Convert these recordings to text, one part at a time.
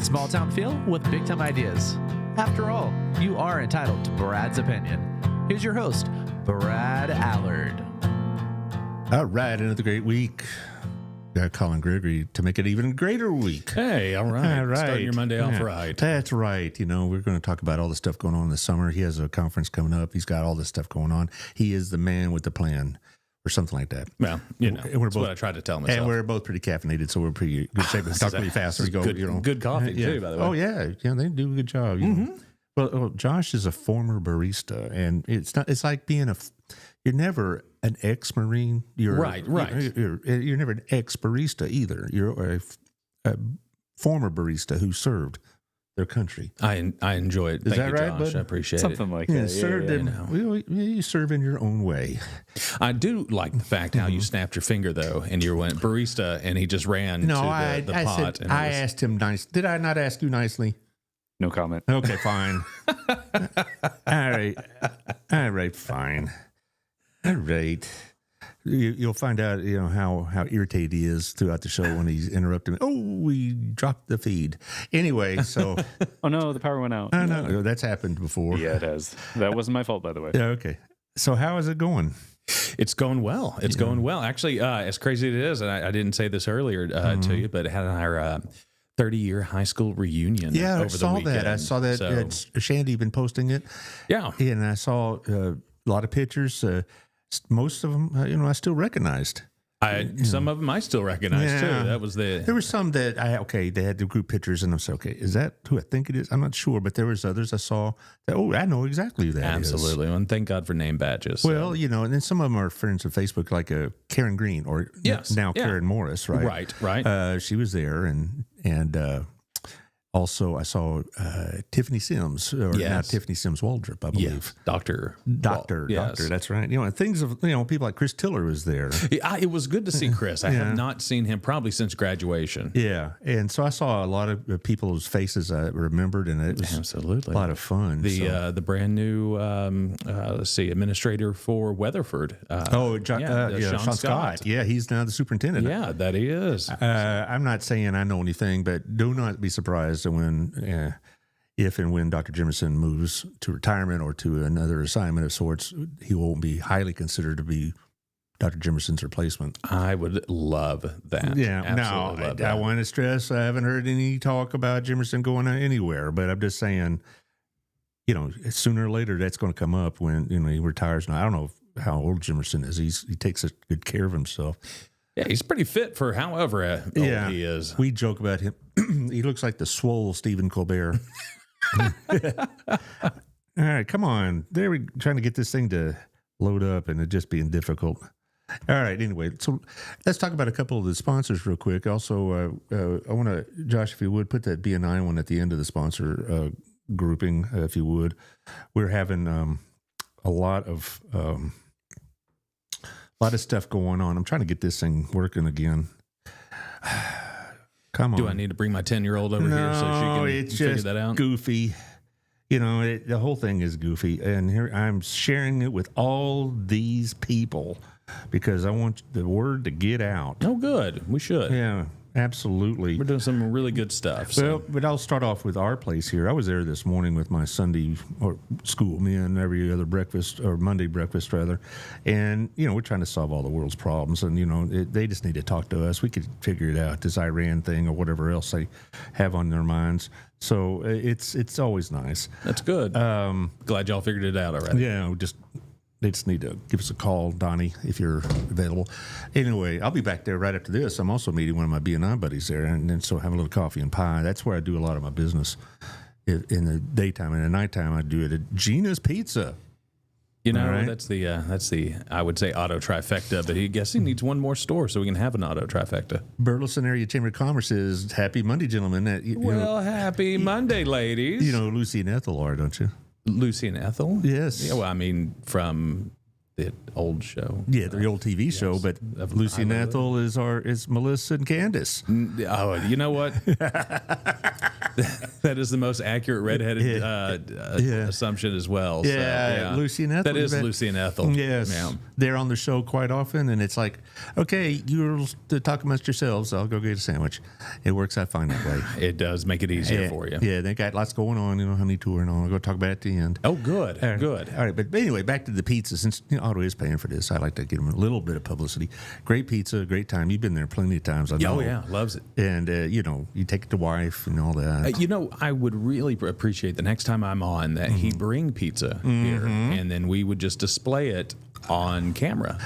Small town feel with big time ideas. After all, you are entitled to Brad's opinion. Here's your host, Brad Allard. All right, another great week. Got Collin Gregory to make it even greater week. Hey, all right. All right. Starting your Monday off right. That's right. You know, we're going to talk about all the stuff going on in the summer. He has a conference coming up. He's got all this stuff going on. He is the man with the plan or something like that. Well, you know, And we're that's both, what I tried to tell myself. And we're both pretty caffeinated, so we're pretty good shape. We talk pretty fast. We go, good, good coffee, too, by the way. Oh, yeah. Yeah, they do a good job. You know. Well, Josh is a former barista, and it's like being you're never an ex-Marine. Right. You're never an ex-barista either. You're a former barista who served their country. I enjoy it. Is Thank that you, right, Josh. bud? I appreciate Something it. like that. Served in, you serve in your own way. I do like the fact how you snapped your finger, though, and you went barista, and he just ran to the pot. Said, I asked him nice. Did I not ask you nicely? No comment. Okay, fine. All right, fine. All right. You'll find out, you know, how irritated he is throughout the show when he's interrupting me. Oh, we dropped the feed. Anyway, so. Oh, no, the power went out. I know. That's happened before. Yeah, it has. That wasn't my fault, by the way. Yeah, okay. So how is it going? It's going well. It's going well. Actually, as crazy as it is, and I didn't say this earlier to you, but it had our 30-year high school reunion over the weekend. I saw that. So, Shandy been posting it. Yeah. And I saw a lot of pictures. Most of them, I still recognized. Some of them I still recognize, too. That was There were some that they had the group pictures, and I said, okay, is that who I think it is? I'm not sure, but there was others I saw that, I know exactly who that is. Absolutely. And thank God for name badges. Well, and then some of them are friends on Facebook, like Karen Green, or now Karen Morris, right? Right. She was there, and also I saw Tiffany Sims, or now Tiffany Sims Waldrop, I believe. Yes. Doctor. That's right. And things of, people like Chris Tiller was there. It was good to see Chris. I have not seen him probably since graduation. Yeah. And so I saw a lot of people's faces I remembered, and it was absolutely a lot of fun. The brand new, administrator for Weatherford. Sean Scott. Yeah, he's now the superintendent. Yeah, that he is. I'm not saying I know anything, but do not be surprised if and when Dr. Jimerson moves to retirement or to another assignment of sorts, he won't be highly considered to be Dr. Jimerson's replacement. I would love that. Yeah, I want to stress I haven't heard any talk about Jimerson going anywhere, but I'm just saying, sooner or later that's going to come up when he retires. Now I don't know how old Jimerson is. He takes such good care of himself. Yeah, he's pretty fit for however old he is. We joke about him. He looks like the swole Stephen Colbert. All right, come on. We're trying to get this thing to load up, and it just being difficult. All right, anyway, so let's talk about a couple of the sponsors real quick. Also, I want to, Josh, if you would, put that BNI one at the end of the sponsor grouping, if you would. We're having a lot of stuff going on. I'm trying to get this thing working again. Come on. Do I need to bring my 10-year-old over here so she can figure that out? Goofy. The whole thing is goofy. And here I'm sharing it with all these people because I want the word to get out. Oh, good. We should. Yeah, absolutely. We're doing some really good stuff. Well, but I'll start off with our place here. I was there this morning with my Sunday or school men, every other breakfast, or Monday breakfast rather. And, we're trying to solve all the world's problems. And, they just need to talk to us. We could figure it out, this Iran thing or whatever else they have on their minds. So it's always nice. That's good. Glad y'all figured it out already. Yeah, they just need to give us a call, Donnie, if you're available. Anyway, I'll be back there right after this. I'm also meeting one of my BNI buddies there, and then so have a little coffee and pie. That's where I do a lot of my business in the daytime. And at nighttime, I do it at Gina's Pizza. Right? That's the I would say auto trifecta, but he needs one more store so we can have an auto trifecta. Burleson Area Chamber of Commerce is happy Monday, gentlemen. Happy Monday, ladies. You know who Lucy and Ethel are, don't you? Lucy and Ethel? Yes. Yeah, well, I mean, from the old show. Yeah, the old TV show, but Of Lucy and Iowa. Ethel is Melissa and Candace. Oh, you know what? That is the most accurate redheaded assumption as well. Yeah, so, Lucy and Ethel. That is Lucy and Ethel. Yes, Yeah. they're on the show quite often, and it's like, okay, you're to talk amongst yourselves. I'll go get a sandwich. It works out fine that way. It does make it easier for you. Yeah, they got lots going on, honey tour and all. I'll go talk about it at the end. Oh, good. Good. All right, but anyway, back to the pizza. Since Otto is paying for this, I like to give him a little bit of publicity. Great pizza, great time. You've been there plenty of times. I know. Oh, yeah. Loves it. And, you take it to wife and all that. I would really appreciate the next time I'm on that he bring pizza here, and then we would just display it on camera.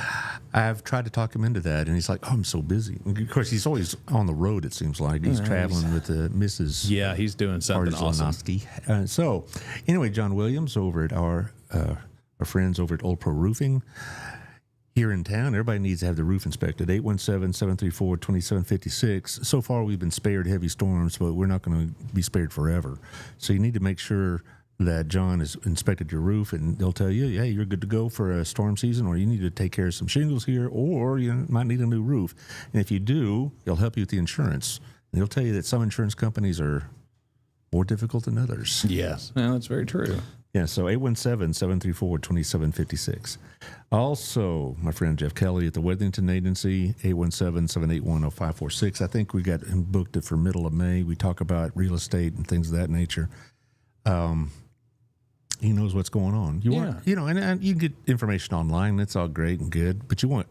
I've tried to talk him into that, and he's like, "Oh, I'm so busy." Of course, he's always on the road. It seems like he's traveling with Mrs. Yeah, he's doing something awesome. Arzonoski. So, anyway, John Williams over at our friends over at Old Pro Roofing here in town. Everybody needs to have the roof inspected. 817-734-2756. So far, we've been spared heavy storms, but we're not going to be spared forever. So you need to make sure that John has inspected your roof, and they'll tell you, yeah, you're good to go for a storm season, or you need to take care of some shingles here, or you might need a new roof. And if you do, he'll help you with the insurance. And he'll tell you that some insurance companies are more difficult than others. Yes, well, that's very true. Yeah, so 817-734-2756. Also, my friend Jeff Kelly at the Withington Agency, 817-781-0546. I think we got him booked it for middle of May. We talk about real estate and things of that nature. He knows what's going on. You want, and you can get information online. That's all great and good, but you want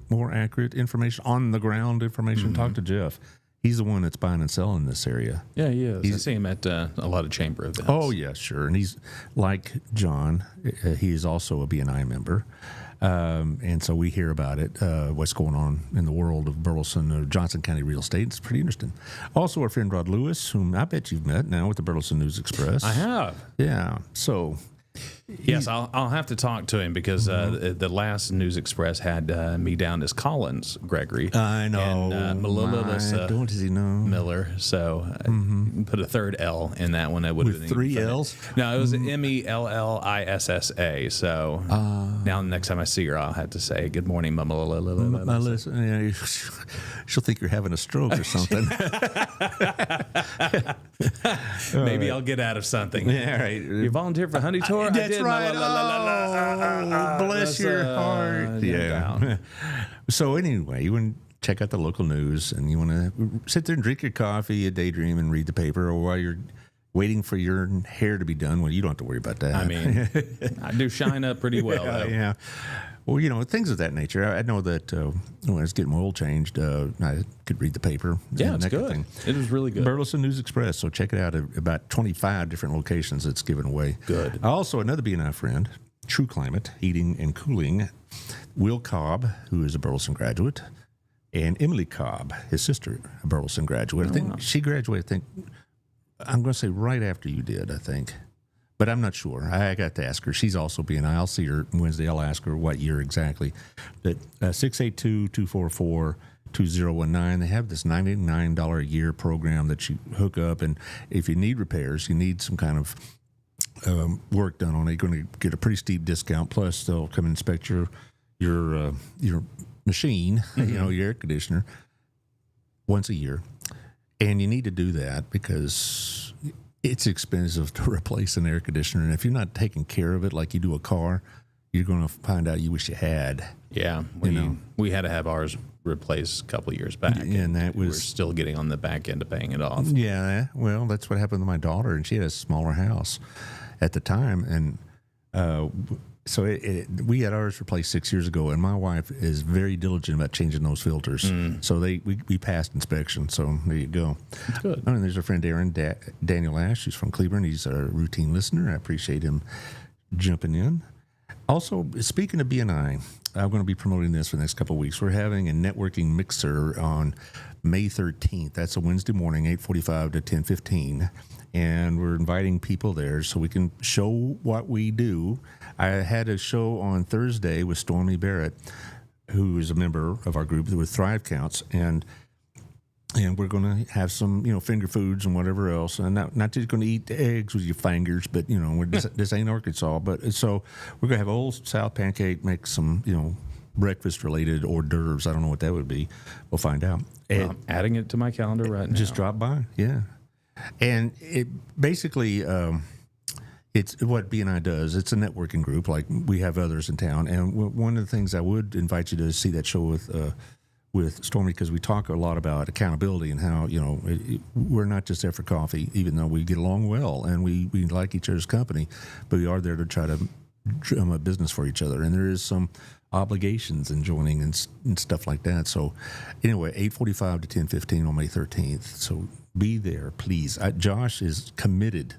more accurate information, on the ground information. Talk to Jeff. He's the one that's buying and selling this area. Yeah, he is. I see him at a lot of chamber events. Oh, yeah, sure. And he's like John. He is also a BNI member. And so we hear about it, what's going on in the world of Burleson or Johnson County real estate. It's pretty interesting. Also, our friend Rod Lewis, whom I bet you've met now with the Burleson News Express. I have. Yeah. So... Yes, I'll have to talk to him because the last News Express had me down as Collins, Gregory. I know. And Melissa don't does he know? Miller. So put a third L in that one. That would have been three funny. L's? No, it was Mellissa. So now next time I see her, I'll have to say, good morning, Melissa. Yeah, she'll think you're having a stroke or something. Maybe I'll get out of something. Yeah, right. You volunteered for Honey Tour? That's I did. right. Oh, bless your heart. Yeah. So anyway, you want to check out the local news, and you want to sit there and drink your coffee, you daydream, and read the paper, or while you're waiting for your hair to be done, well, you don't have to worry about that. I mean, I do shine up pretty well. Yeah. Well, things of that nature. I know that when I was getting my oil changed, I could read the paper. Yeah, it's that kind of good. thing. It was really good. Burleson News Express. So check it out at about 25 different locations it's given away. Good. Also, another BNI friend, True Climate Heating and Cooling, Will Cobb, who is a Burleson graduate, and Emily Cobb, his sister, a Burleson graduate. I think she graduated, I'm going to say right after you did, I think. But I'm not sure. I got to ask her. She's also BNI. I'll see her Wednesday. I'll ask her what year exactly. But 682-244-2019. They have this $99 a year program that you hook up. And if you need repairs, you need some kind of work done on it, you're going to get a pretty steep discount. Plus, they'll come and inspect your machine, your air conditioner, once a year. And you need to do that because it's expensive to replace an air conditioner. And if you're not taking care of it like you do a car, you're going to find out you wish you had. Yeah. We had to have ours replaced a couple of years back. And that was... We're still getting on the back end of paying it off. Yeah. Well, that's what happened to my daughter. And she had a smaller house at the time. And so we had ours replaced 6 years ago. And my wife is very diligent about changing those filters. So we passed inspection. So there you go. That's good. And there's our friend Daniel Ash, who's from Cleveland. He's a routine listener. I appreciate him jumping in. Also, speaking of BNI, I'm going to be promoting this for the next couple of weeks. We're having a networking mixer on May 13th. That's a Wednesday morning, 8:45 to 10:15. And we're inviting people there so we can show what we do. I had a show on Thursday with Stormy Barrett, who is a member of our group with Thrive Counts. And And we're going to have some, finger foods and whatever else. And not just going to eat the eggs with your fingers, but, this ain't Arkansas. But so we're going to have Old South pancake, make some, breakfast-related hors d'oeuvres. I don't know what that would be. We'll find out. Well, I'm adding it to my calendar right now. Just drop by, yeah. And it basically, it's what B&I does. It's a networking group like we have others in town. And one of the things I would invite you to see that show with Stormy, because we talk a lot about accountability and how, we're not just there for coffee, even though we get along well and we like each other's company, but we are there to try to drum a business for each other. And there is some obligations in joining and stuff like that. So anyway, 8:45 to 10:15 on May 13th. So be there, please. Josh is committed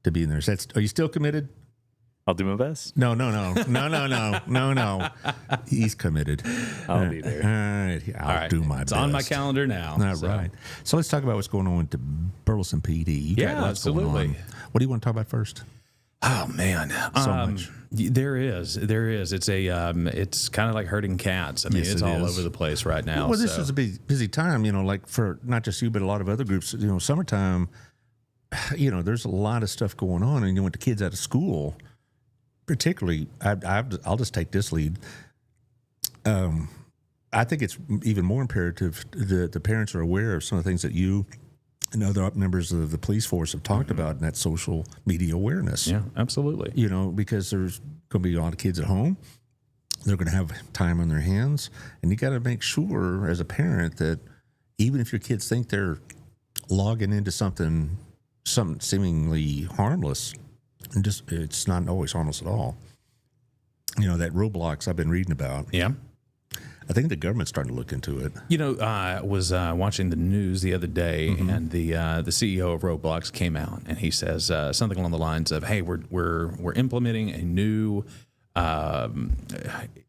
to being there. Are you still committed? I'll do my best. No. He's committed. I'll be there. All right. I'll do my best. It's on my calendar now. All right. So let's talk about what's going on with the Burleson PD. You got lots going absolutely. on. What do you want to talk about first? Oh man, So much. There is. It's it's kind of like herding cats. I mean, Yes, it's it all is. over the place right now. Well, this is a busy time, like for not just you, but a lot of other groups. Summertime, there's a lot of stuff going on. And with the kids out of school, particularly, I'll just take this lead. I think it's even more imperative that the parents are aware of some of the things that you and other members of the police force have talked about in that social media awareness. Yeah, absolutely. Because there's going to be a lot of kids at home. They're going to have time on their hands. And you got to make sure as a parent that even if your kids think they're logging into something seemingly harmless, and it's not always harmless at all. That Roblox I've been reading about. Yeah. I think the government's starting to look into it. I was watching the news the other day, and the CEO of Roblox came out, and he says something along the lines of, "Hey, we're implementing a new."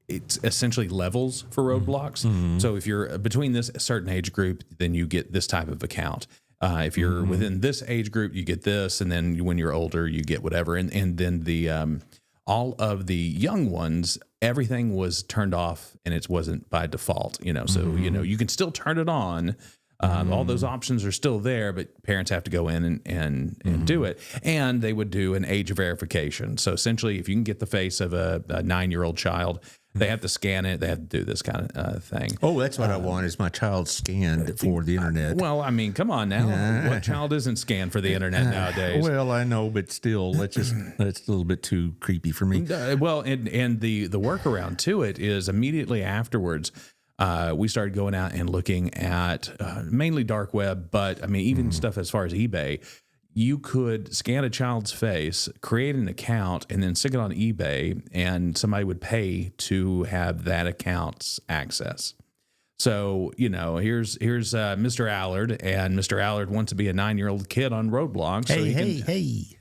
It's essentially levels for Roblox. So if you're between this certain age group, then you get this type of account. If you're within this age group, you get this, and then when you're older, you get whatever. And then the all of the young ones, everything was turned off, and it wasn't by default. So you can still turn it on. All those options are still there, but parents have to go in and do it. And they would do an age verification. So essentially, if you can get the face of a 9-year-old child, they have to scan it. They have to do this kind of thing. Oh, that's what I want is my child scanned for the internet. Well, I mean, come on now. Yeah. What child isn't scanned for the internet nowadays? Well, I know, but still, that's a little bit too creepy for me. Well, and the workaround to it is immediately afterwards, we started going out and looking at mainly dark web, but I mean, even stuff as far as eBay. You could scan a child's face, create an account, and then stick it on eBay, and somebody would pay to have that account's access. So, here's Mr. Allard, and Mr. Allard wants to be a 9-year-old kid on Roblox. Hey.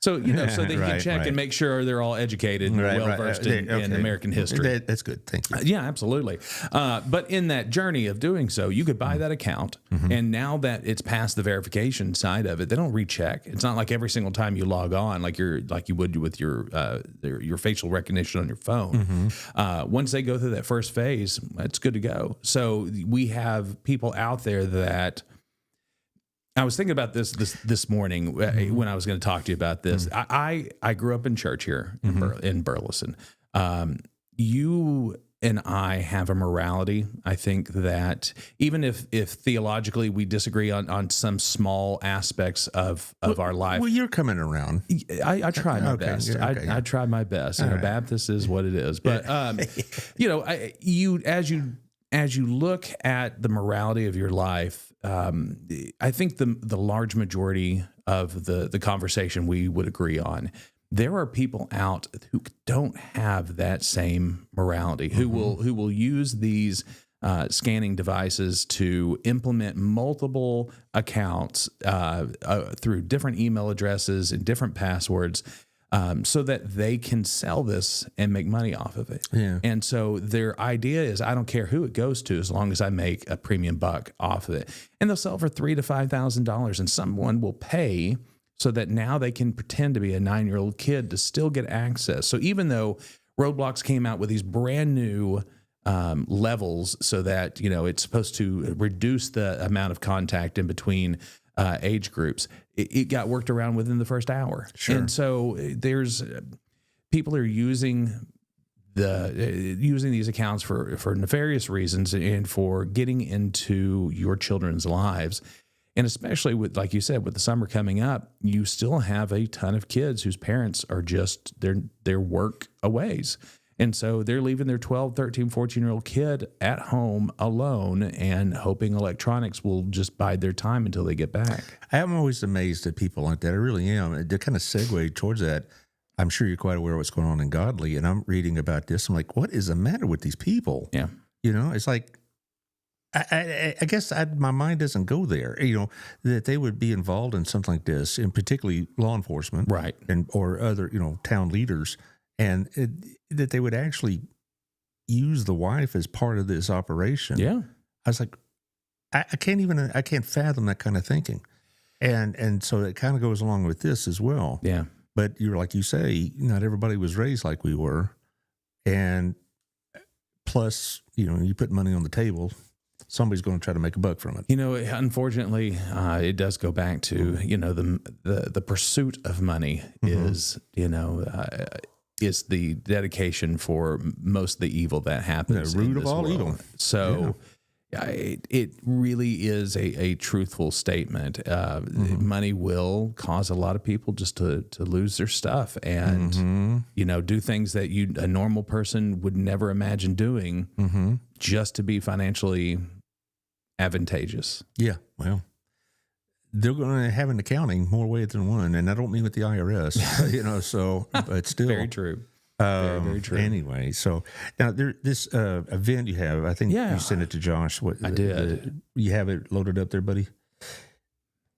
So, so they can Right, check right. and make sure they're all educated and well-versed in American history. That's good. Thank you. Yeah, absolutely. But in that journey of doing so, you could buy that account, and now that it's past the verification side of it, they don't recheck. It's not like every single time you log on, like you would with your facial recognition on your phone. Once they go through that first phase, it's good to go. So we have people out there that. I was thinking about this morning when I was going to talk to you about this. I grew up in church here in Burleson. You and I have a morality. I think that even if theologically we disagree on some small aspects of our life. Well, you're coming around. I try my best. Yeah, okay, I try my best. Right. Baptist is what it is. But as you look at the morality of your life, I think the large majority of the conversation we would agree on. There are people out who don't have that same morality, who will use these scanning devices to implement multiple accounts through different email addresses and different passwords. So that they can sell this and make money off of it. Yeah. And so their idea is, I don't care who it goes to, as long as I make a premium buck off of it. And they'll sell for $3,000 to $5,000, and someone will pay so that now they can pretend to be a 9-year-old kid to still get access. So even though Roblox came out with these brand new levels so that, it's supposed to reduce the amount of contact in between age groups. It got worked around within the first hour. Sure. And so there's people are using these accounts for nefarious reasons and for getting into your children's lives. And especially with, like you said, with the summer coming up, you still have a ton of kids whose parents are just their work aways. And so they're leaving their 12, 13, 14-year-old kid at home alone and hoping electronics will just bide their time until they get back. I'm always amazed at people like that. I really am. To kind of segue towards that, I'm sure you're quite aware of what's going on in Godly, and I'm reading about this. I'm like, what is the matter with these people? Yeah. It's like, I guess my mind doesn't go there, that they would be involved in something like this, and particularly law enforcement. Right. Or other, town leaders, and that they would actually use the wife as part of this operation. Yeah. I was like, I can't fathom that kind of thinking. And so it kind of goes along with this as well. Yeah. But you're like you say, not everybody was raised like we were. And plus, you put money on the table, somebody's going to try to make a buck from it. Unfortunately, it does go back to, the pursuit of money is the dedication for most of the evil that happens. The root in of this all world. evil. So it really is a truthful statement. Money will cause a lot of people just to lose their stuff and, do things that a normal person would never imagine doing just to be financially advantageous. Yeah. Well, they're going to have an accounting more ways than one. And I don't mean with the IRS, so, but still. Very true. Very true. Anyway, so now this event you have, I think you sent it to Josh. I did. You have it loaded up there, buddy?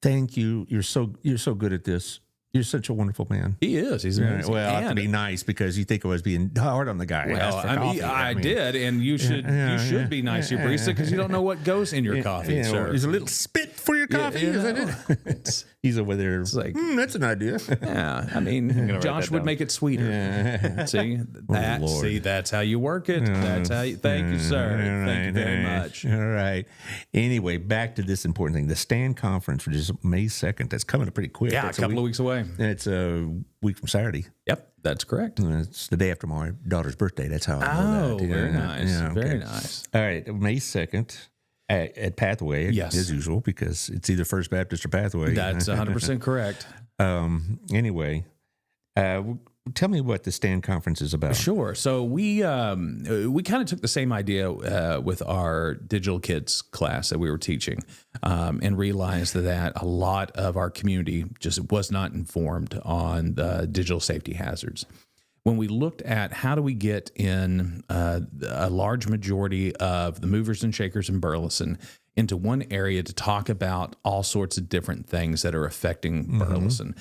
Thank you. You're so good at this. You're such a wonderful man. He is. He's amazing. Well, I have to be nice because you think I was being hard on the guy. Well, I did, and you should be nice to your barista because you don't know what goes in your coffee, sir. There's a little spit for your coffee, isn't it? He's over there. It's like, that's an idea. Yeah, I mean, Josh would make it sweeter. Yeah. See, that's how you work it. That's how you. Thank you, sir. Thank you very much. All right. Anyway, back to this important thing: the Stand Conference, which is May 2nd. That's coming up pretty quick. Yeah, a couple of weeks away. It's a week from Saturday. Yep, that's correct. It's the day after my daughter's birthday. That's how I know that. Very nice. Yeah, okay. Very nice. All right, May 2nd at Pathway, as usual, because it's either First Baptist or Pathway. That's 100% correct. Anyway, tell me what the Stand Conference is about. Sure. So we kind of took the same idea with our digital kids class that we were teaching, and realized that a lot of our community just was not informed on the digital safety hazards. When we looked at how do we get in a large majority of the movers and shakers in Burleson into one area to talk about all sorts of different things that are affecting Burleson.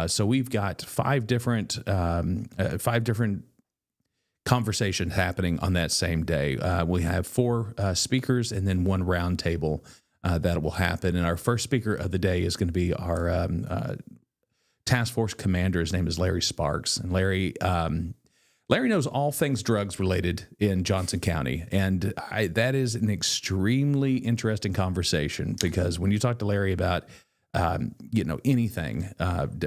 So we've got five different conversations happening on that same day. We have 4 speakers and then 1 round table that will happen. And our first speaker of the day is going to be our task force commander. His name is Larry Sparks. And Larry knows all things drugs related in Johnson County. And that is an extremely interesting conversation because when you talk to Larry about, anything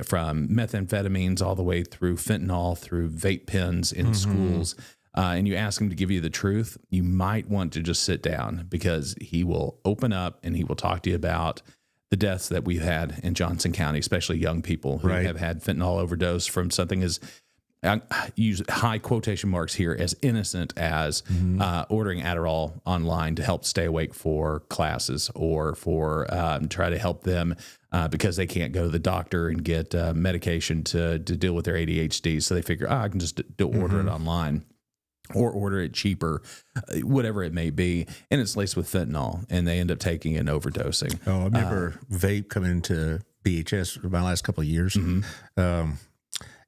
from methamphetamines all the way through fentanyl, through vape pens in schools, and you ask him to give you the truth, you might want to just sit down because he will open up and he will talk to you about the deaths that we've had in Johnson County, especially young people who have had fentanyl overdose from something as, I use high quotation marks here, as innocent as ordering Adderall online to help stay awake for classes or for try to help them because they can't go to the doctor and get medication to deal with their ADHD. So they figure, I can just order it online or order it cheaper, whatever it may be. And it's laced with fentanyl and they end up taking and overdosing. Oh, I remember vape coming into BHS for my last couple of years.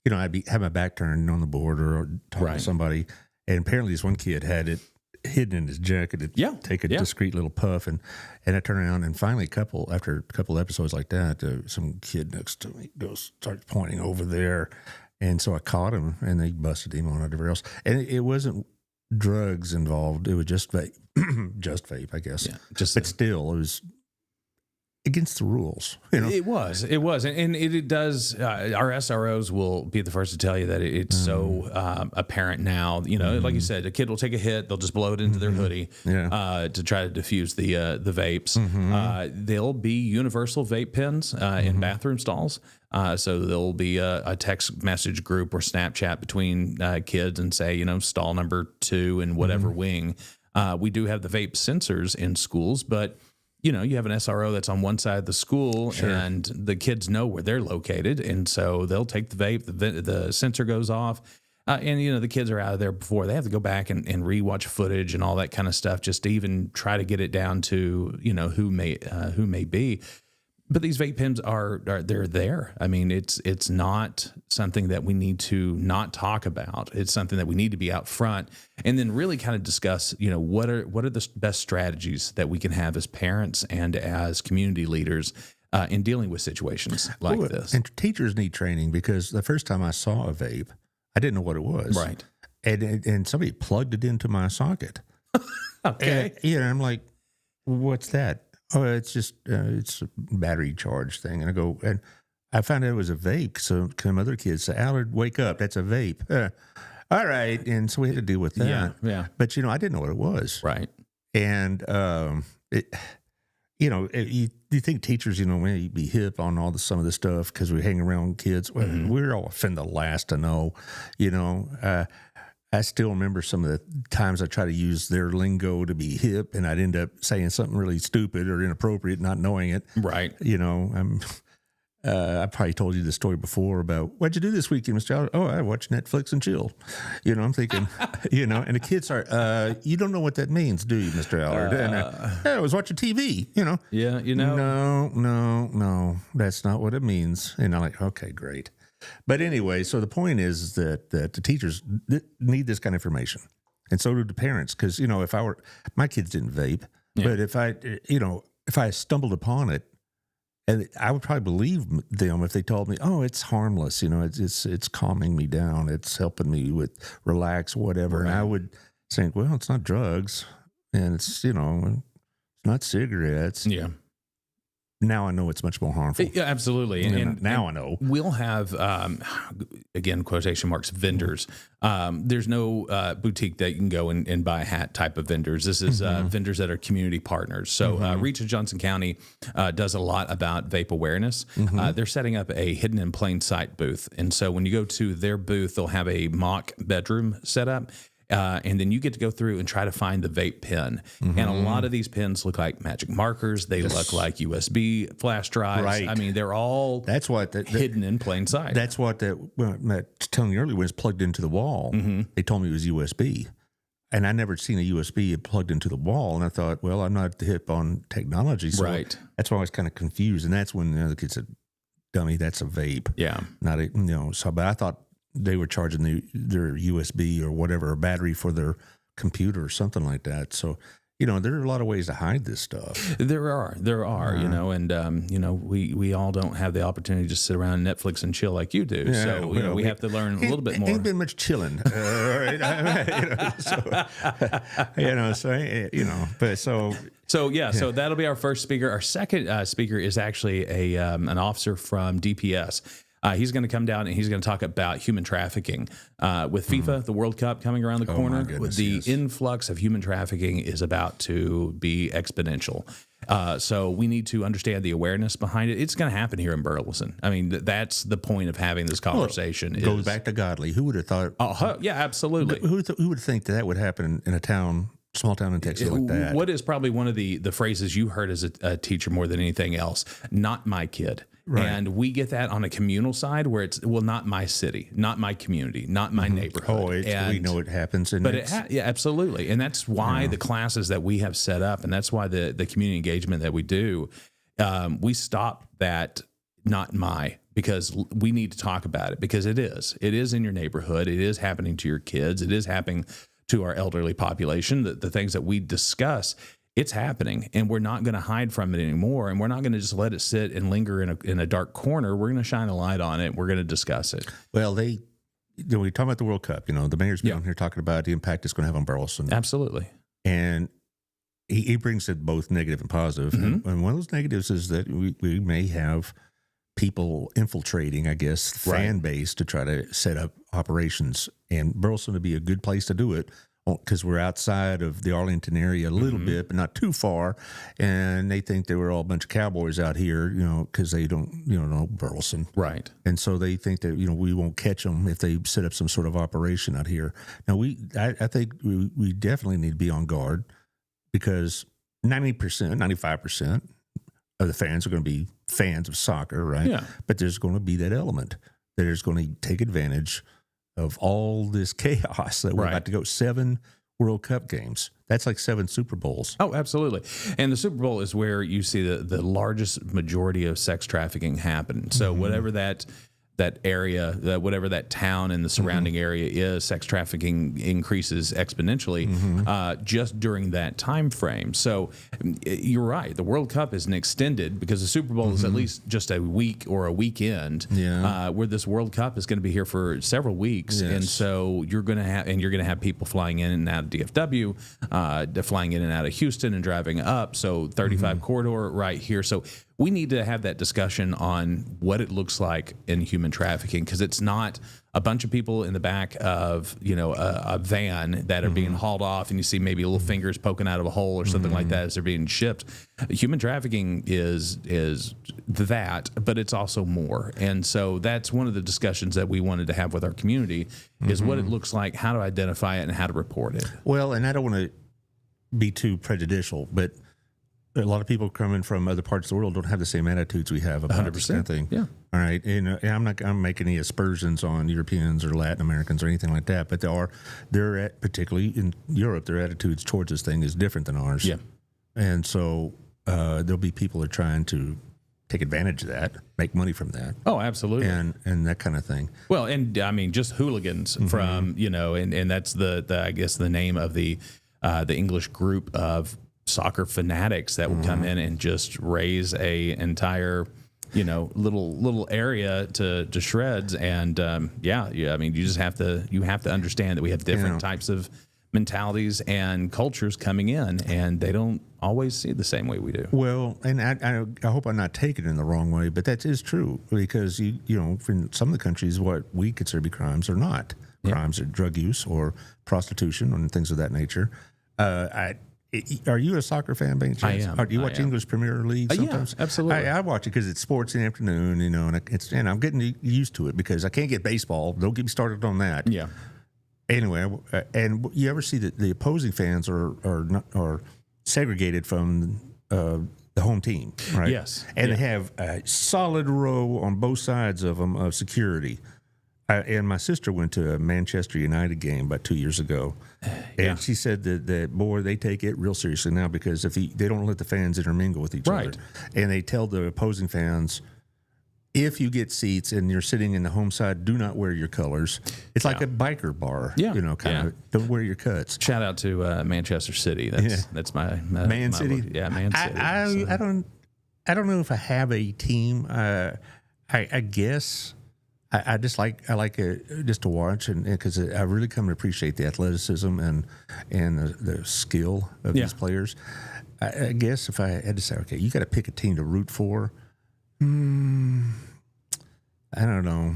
I'd have my back turned on the board or talking to somebody, and apparently this one kid had it hidden in his jacket. Take a discreet little puff, and I turn around, and finally, after a couple episodes like that, some kid next to me starts pointing over there, and so I caught him, and they busted him on whatever else, and it wasn't drugs involved. It was just vape, just vape, I guess. Yeah, But still, it was against the rules. You know, It was, and it does. Our SROs will be the first to tell you that it's so apparent now. You know, like you said, a kid will take a hit, they'll just blow it into their hoodie to try to diffuse the vapes. There'll be universal vape pens in bathroom stalls. So there'll be a text message group or Snapchat between kids and say, you know, stall number 2 in whatever wing. We do have the vape sensors in schools, but you know, you have an SRO that's on one side of the school and the kids know where they're located. And so they'll take the vape, the sensor goes off. And, you know, the kids are out of there before they have to go back and rewatch footage and all that kind of stuff, just to even try to get it down to, you know, who may be. But these vape pens they're there. I mean, it's not something that we need to not talk about. It's something that we need to be out front and then really kind of discuss, you know, what are the best strategies that we can have as parents and as community leaders in dealing with situations like this. And teachers need training, because the first time I saw a vape, I didn't know what it was. Right. And somebody plugged it into my socket. Okay. And, you know, I'm like, what's that? Oh, it's just it's a battery charge thing. And I go, and I found out it was a vape. So some other kids say, Allard, wake up, that's a vape. All right. And so we had to deal with that. Yeah. But, you know, I didn't know what it was. Right. And, you know, you think teachers, you know, may be hip on some of this stuff because we hang around kids. Well, we're often the last to know, you know. I still remember some of the times I try to use their lingo to be hip, and I'd end up saying something really stupid or inappropriate, not knowing it. Right. You know, I probably told you the story before about, what'd you do this weekend, Mr. Allard? Oh, I watched Netflix and chill. You know, I'm thinking, you know, and the kids are, you don't know what that means, do you, Mr. Allard? And I was watching TV, you know. Yeah, you know. No, that's not what it means. And I'm like, okay, great. But anyway, so the point is that the teachers need this kind of information, and so do the parents. Because, you know, my kids didn't vape, but if I stumbled upon it, and I would probably believe them if they told me, "Oh, it's harmless. You know, it's calming me down. It's helping me with relax, whatever." Right. And I would think, "Well, it's not drugs, and it's, you know, it's not cigarettes." Yeah. Now I know it's much more harmful. Yeah, absolutely. And now I know. We'll have, again, quotation marks, vendors. There's no boutique that you can go and buy a hat type of vendors. This is vendors that are community partners. So Reach of Johnson County does a lot about vape awareness. They're setting up a hidden in plain sight booth. And so when you go to their booth, they'll have a mock bedroom set up. And then you get to go through and try to find the vape pen. And a lot of these pens look like magic markers. They look like USB flash drives. Right. I mean, they're all hidden in plain sight. That's what I was telling you earlier, when it's plugged into the wall. They told me it was USB. And I never seen a USB plugged into the wall. And I thought, well, I'm not hip on technology. So that's why I was kind of confused. And that's when the other kid said, dummy, that's a vape. Yeah. Not a, you know, so, but I thought they were charging their USB or whatever, a battery for their computer or something like that. So, you know, there are a lot of ways to hide this stuff. There are, you know, and, you know, we all don't have the opportunity to just sit around Netflix and chill like you do. Yeah, so, you know, we have to learn a little bit more. Ain't been much chilling. Right? So that'll be our first speaker. Our second speaker is actually an officer from DPS. He's going to come down and he's going to talk about human trafficking. With FIFA, the World Cup coming around the corner, the influx of human trafficking is about to be exponential. So we need to understand the awareness behind it. It's going to happen here in Burleson. I mean, that's the point of having this conversation. Well, it goes back to godly. Who would have thought? Yeah, absolutely. Who would think that would happen in a town, small town in Texas like that? What is probably one of the phrases you heard as a teacher more than anything else? Not my kid. Right. And we get that on a communal side where it's, well, not my city, not my community, not my neighborhood. We know it happens. Yeah, absolutely. And that's why the classes that we have set up, and that's why the community engagement that we do, we stop that not my, because we need to talk about it, because it is in your neighborhood. It is happening to your kids. It is happening to our elderly population. The things that we discuss, it's happening, and we're not going to hide from it anymore, and we're not going to just let it sit and linger in a dark corner. We're going to shine a light on it. We're going to discuss it. Well, we talk about the World Cup. The mayor's been on here talking about the impact it's going to have on Burleson. Absolutely. And he brings it both negative and positive. Mm-hmm. And one of those negatives is that we may have people infiltrating, I guess, fan base to try to set up operations. And Burleson would be a good place to do it because we're outside of the Arlington area a little bit, but not too far. And they think they were all a bunch of cowboys out here, because they don't, know Burleson. Right. And so they think that, we won't catch them if they set up some sort of operation out here. Now, I think we definitely need to be on guard because 90%, 95% of the fans are going to be fans of soccer, right? Yeah. But there's going to be that element that is going to take advantage of all this chaos that we're about to go 7 World Cup games. That's like 7 Super Bowls. Oh, absolutely. And the Super Bowl is where you see the largest majority of sex trafficking happen. So whatever that area, whatever that town and the surrounding area is, sex trafficking increases exponentially just during that time frame. So you're right. The World Cup isn't extended because the Super Bowl is at least just a week or a weekend. Yeah. Where this World Cup is going to be here for several weeks, and so you're going to have people flying in and out of DFW, flying in and out of Houston and driving up. So 35 corridor right here. So we need to have that discussion on what it looks like in human trafficking, because it's not a bunch of people in the back of a van that are being hauled off, and you see maybe little fingers poking out of a hole or something like that as they're being shipped. Human trafficking is that, but it's also more. And so that's one of the discussions that we wanted to have with our community is what it looks like, how to identify it, and how to report it. Well, and I don't want to be too prejudicial, but a lot of people coming from other parts of the world don't have the same attitudes we have about this kind of thing. Yeah. All right. And I'm making any aspersions on Europeans or Latin Americans or anything like that, but particularly in Europe, their attitudes towards this thing is different than ours. Yeah. And so there'll be people that are trying to take advantage of that, make money from that. Oh, absolutely. And that kind of thing. Well, and I mean, just hooligans from, and that's the I guess the name of the English group of soccer fanatics that would come in and just raise a entire, little area to shreds. And I mean, you have to understand that we have different types of mentalities and cultures coming in, and they don't always see it the same way we do. Well, and I hope I'm not taking it in the wrong way, but that is true because in some of the countries, what we consider to be crimes are not crimes, or drug use or prostitution and things of that nature. Are you a soccer fan, by any chance? I am. Do you watch English Premier League sometimes? Yeah, absolutely. I watch it because it's sports in the afternoon, and I'm getting used to it because I can't get baseball. Don't get me started on that. Yeah. Anyway, and you ever see that the opposing fans are segregated from the home team, right? Yes. And they have a solid row on both sides of them of security. And my sister went to a Manchester United game about 2 years ago, and she said that boy, they take it real seriously now because if they don't let the fans intermingle with each other, and they tell the opposing fans, if you get seats and you're sitting in the home side, do not wear your colors. It's like a biker bar, kind of. Don't wear your cuts. Shout out to Manchester City. That's my Man City. Man City. I don't know if I have a team. I guess. I like it just to watch, and because I really come to appreciate the athleticism and the skill of these players. I guess if I had to say, okay, you got to pick a team to root for. I don't know.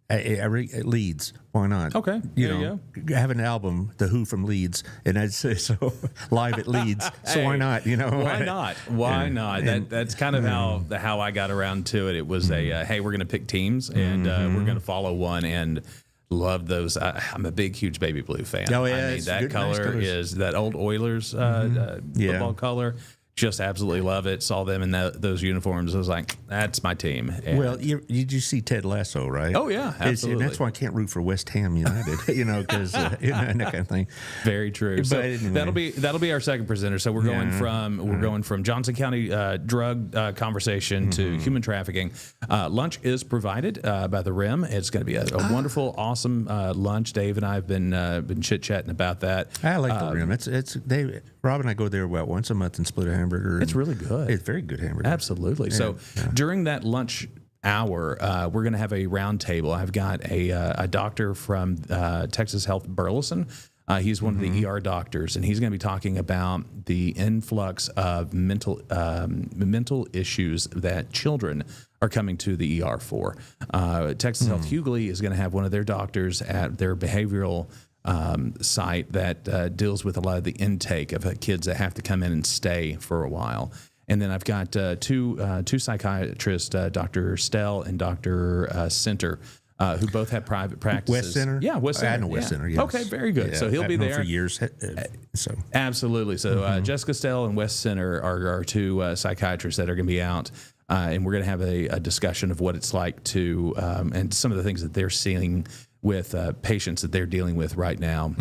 Leeds. Why not? Okay. You have an album, The Who from Leeds, and I'd say so live at Leeds. So why not? Why not? Why not? That's kind of how I got around to it. It was hey, we're going to pick teams and we're going to follow one, and love those. I'm a big, huge baby blue fan. Oh yeah, I mean, that color is that old Oilers football color. Just absolutely love it. Saw them in those uniforms. I was like, that's my team. And well, did you see Ted Lasso, right? Oh, yeah, absolutely. And that's why I can't root for West Ham United, because that kind of thing. Very true. But so anyway. that'll be our second presenter. So we're going from Johnson County drug conversation to human trafficking. Lunch is provided by the Rim. It's going to be a wonderful, awesome lunch. Dave and I have been chit chatting about that. I like the Rim. Rob and I go there about once a month and split a hamburger. It's really good. It's very good hamburger. Absolutely. So during that lunch hour, we're going to have a roundtable. I've got a doctor from Texas Health Burleson. He's one of the ER doctors, and he's going to be talking about the influx of mental issues that children are coming to the ER for. Texas Health Hughley is going to have one of their doctors at their behavioral site that deals with a lot of the intake of kids that have to come in and stay for a while. And then I've got two psychiatrists, Dr. Stell and Dr. Center, who both have private practices. West Center? Yeah, West Center. I know West Center, yes. Okay, very good. Yeah, So he'll I've be known there for years. So Absolutely. So Jessica Stell and West Center are two psychiatrists that are going to be out, and we're going to have a discussion of what it's like to, and some of the things that they're seeing with patients that they're dealing with right now.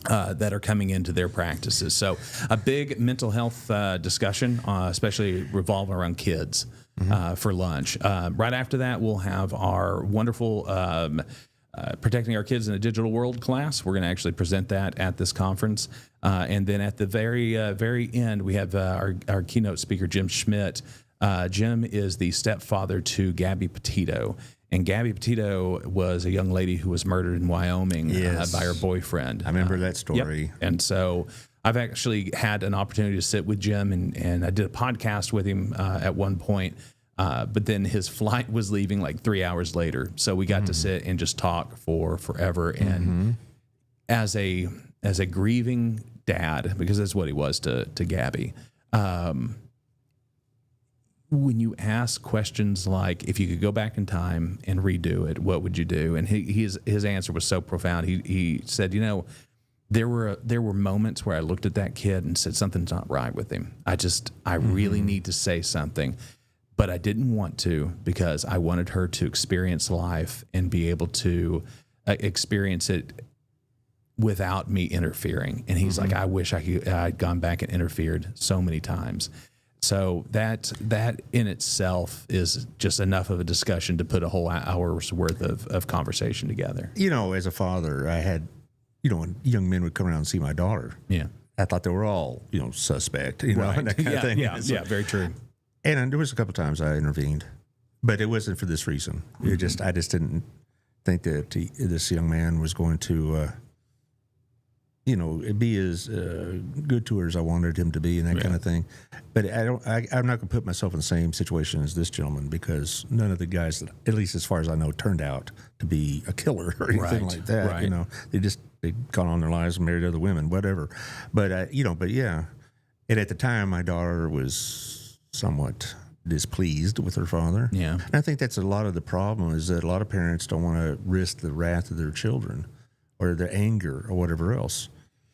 That are coming into their practices. So a big mental health discussion, especially revolving around kids for lunch. Right after that, we'll have our wonderful Protecting Our Kids in a Digital World class. We're going to actually present that at this conference. And then at the very end, we have our keynote speaker, Jim Schmidt. Jim is the stepfather to Gabby Petito. And Gabby Petito was a young lady who was murdered in Wyoming by her boyfriend. I remember that story. Yep. And so I've actually had an opportunity to sit with Jim, and I did a podcast with him at one point. But then his flight was leaving like 3 hours later. So we got to sit and just talk for forever. And as a grieving dad, because that's what he was to Gabby, when you ask questions like, if you could go back in time and redo it, what would you do? And his answer was so profound. He said, there were moments where I looked at that kid and said, something's not right with him. I really need to say something, but I didn't want to, because I wanted her to experience life and be able to experience it without me interfering. And he's like, I wish I'd gone back and interfered so many times. So that in itself is just enough of a discussion to put a whole hour's worth of conversation together. As a father, I had, when young men would come around and see my daughter. Yeah. I thought they were all, suspect, and that kind of thing. Yeah, very true. And there was a couple of times I intervened, but it wasn't for this reason. I just didn't think that this young man was going to, be as good to her as I wanted him to be, and that kind of thing. But I'm not going to put myself in the same situation as this gentleman, because none of the guys that, at least as far as I know, turned out to be a killer or anything like that. Right. They'd gone on their lives and married other women, whatever. But yeah. And at the time, my daughter was somewhat displeased with her father. Yeah. And I think that's a lot of the problem, is that a lot of parents don't want to risk the wrath of their children or their anger or whatever else,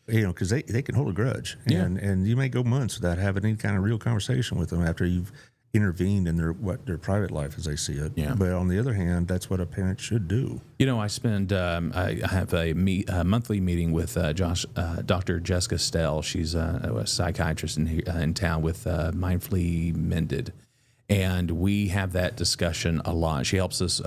because they can hold a grudge. And you may go months without having any kind of real conversation with them after you've intervened in their private life as they see it. Yeah. But on the other hand, that's what a parent should do. I spend I have a monthly meeting with Dr. Jessica Stell. She's a psychiatrist in town with Mindfully Mended. And we have that discussion a lot. She helps us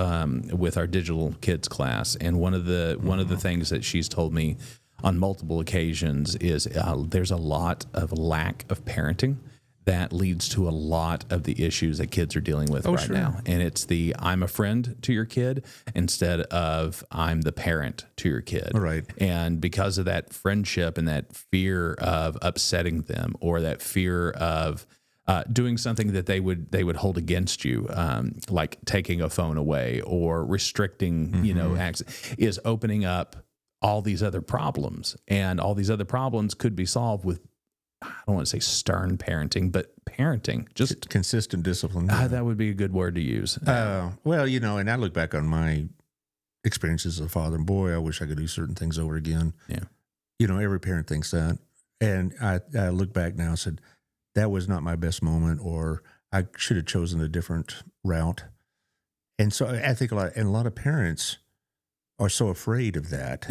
with our digital kids class. And one of the things that she's told me on multiple occasions is there's a lot of lack of parenting that leads to a lot of the issues that kids are dealing with now. And it's I'm a friend to your kid instead of I'm the parent to your kid. Right. And because of that friendship and that fear of upsetting them, or that fear of doing something that they would hold against you, like taking a phone away or restricting, access, is opening up all these other problems. And all these other problems could be solved with, I don't want to say stern parenting, but parenting, just consistent discipline. That would be a good word to use. Well, and I look back on my experiences as a father, and boy, I wish I could do certain things over again. Yeah. Every parent thinks that. And I look back now and said, that was not my best moment, or I should have chosen a different route. And so I think a lot of parents are so afraid of that,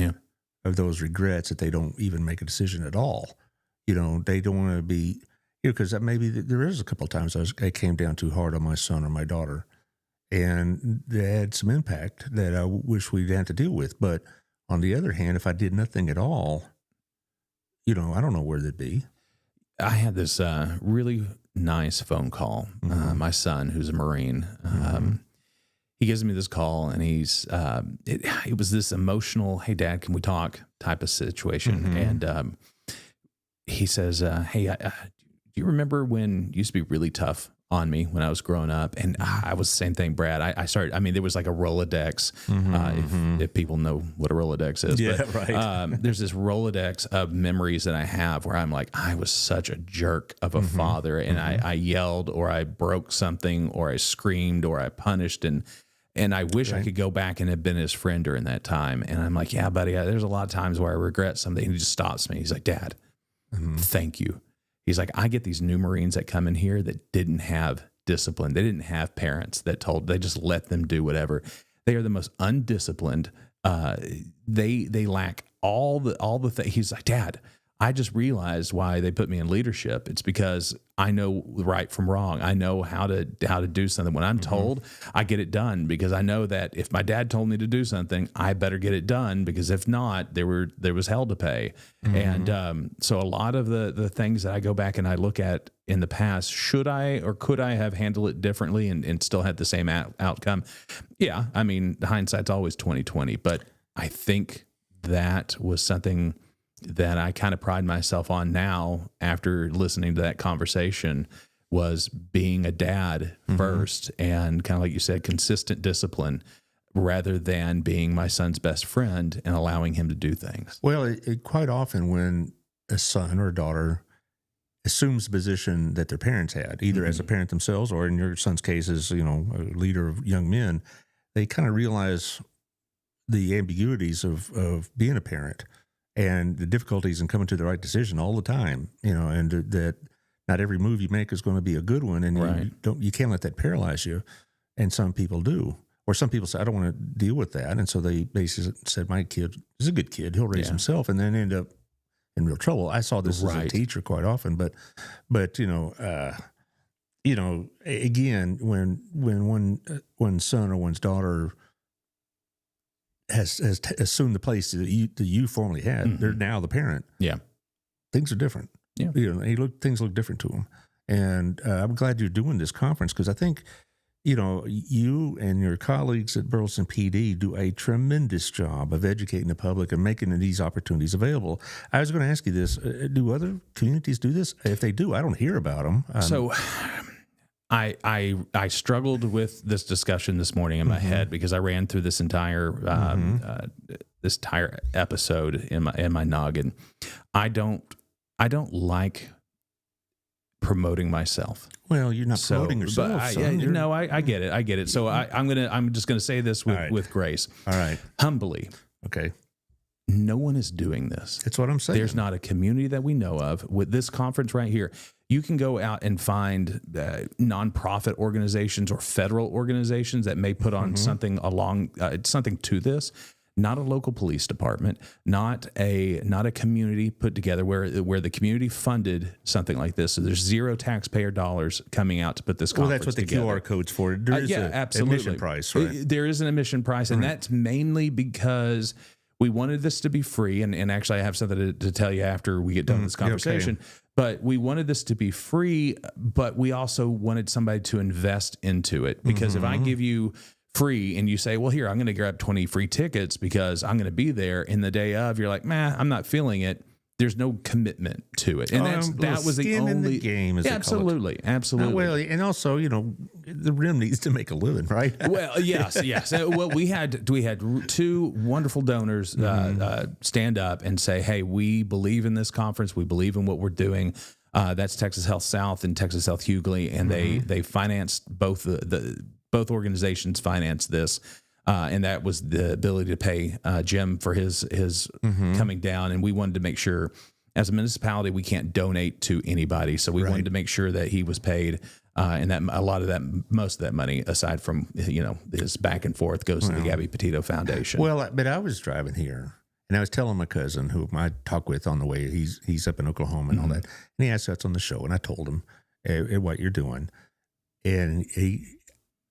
of those regrets, that they don't even make a decision at all. They don't want to be, because maybe there is a couple of times I came down too hard on my son or my daughter, and they had some impact that I wish we'd had to deal with. But on the other hand, if I did nothing at all, I don't know where they'd be. I had this really nice phone call. My son, who's a Marine, he gives me this call, and it was this emotional, "Hey, Dad, can we talk?" type of situation. And he says, "Hey, do you remember when you used to be really tough on me when I was growing up?" And I was the same thing, Brad. I started, there was like a Rolodex, if people know what a Rolodex is. Yeah, but, right. there's this Rolodex of memories that I have where I'm like, I was such a jerk of a father, and I yelled, or I broke something, or I screamed, or I punished, and I wish I could go back and have been his friend during that time. And I'm like, yeah, buddy, there's a lot of times where I regret something. And he just stops me. He's like, Dad, thank you. He's like, I get these new Marines that come in here that didn't have discipline. They didn't have parents that they just let them do whatever. They are the most undisciplined. They lack all the things. He's like, Dad, I just realized why they put me in leadership. It's because I know right from wrong. I know how to do something. When I'm told, I get it done, because I know that if my dad told me to do something, I better get it done, because if not, there was hell to pay. And so a lot of the things that I go back and I look at in the past, should I or could I have handled it differently and still had the same outcome? Yeah, hindsight's always 20/20, but I think that was something that I kind of pride myself on now after listening to that conversation, was being a dad first, and kind of like you said, consistent discipline, rather than being my son's best friend and allowing him to do things. Well, it quite often when a son or a daughter assumes the position that their parents had, either as a parent themselves, or in your son's case as, a leader of young men, they kind of realize the ambiguities of being a parent and the difficulties in coming to the right decision all the time, and that not every move you make is going to be a good one, and you can't let that paralyze you. And some people do, or some people say, I don't want to deal with that, and so they basically said, my kid is a good kid, he'll raise himself, and then end up in real trouble. I saw this as a teacher quite often, but again, when one son or one's daughter has assumed the place that you formerly had, they're now the parent. Yeah, things are different. Yeah, things look different to them. And I'm glad you're doing this conference, because I think you and your colleagues at Burleson PD do a tremendous job of educating the public and making these opportunities available. I was going to ask you this: do other communities do this? If they do, I don't hear about them. So I struggled with this discussion this morning in my head, because I ran through this entire episode in my noggin. I don't like promoting myself. Well, you're not promoting yourself. I get it. So I'm just gonna say this with grace. All right. Humbly. Okay. No one is doing this. That's what I'm saying. There's not a community that we know of. With this conference right here, you can go out and find nonprofit organizations or federal organizations that may put on something something to this. Not a local police department, not a community put together where the community funded something like this. So there's zero taxpayer dollars coming out to put this conference together. Well, that's what together. the QR code's for. There is absolutely. Admission price, right? There is an admission price, and that's mainly because we wanted this to be free. And actually, I have something to tell you after we get done with this conversation. Okay. But we wanted this to be free, but we also wanted somebody to invest into it. Because if I give you free and you say, well, here, I'm going to grab 20 free tickets because I'm going to be there, in the day of, you're like, man, I'm not feeling it. There's no commitment to it. And that was the only in the game. Absolutely. Well, and also, the rim needs to make a living, right? Well, yes. Well, we had two wonderful donors stand up and say, hey, we believe in this conference. We believe in what we're doing. That's Texas Health South and Texas Health Hughley, and they financed both both organizations financed this. And that was the ability to pay Jim for his coming down. And we wanted to make sure, as a municipality, we can't donate to anybody. So we wanted to make sure that he was paid. And that most of that money, aside from, his back and forth, goes to the Gabby Petito Foundation. Well, but I was driving here, and I was telling my cousin, who I talk with on the way, he's up in Oklahoma and all that. And he asked us on the show, and I told him what you're doing. And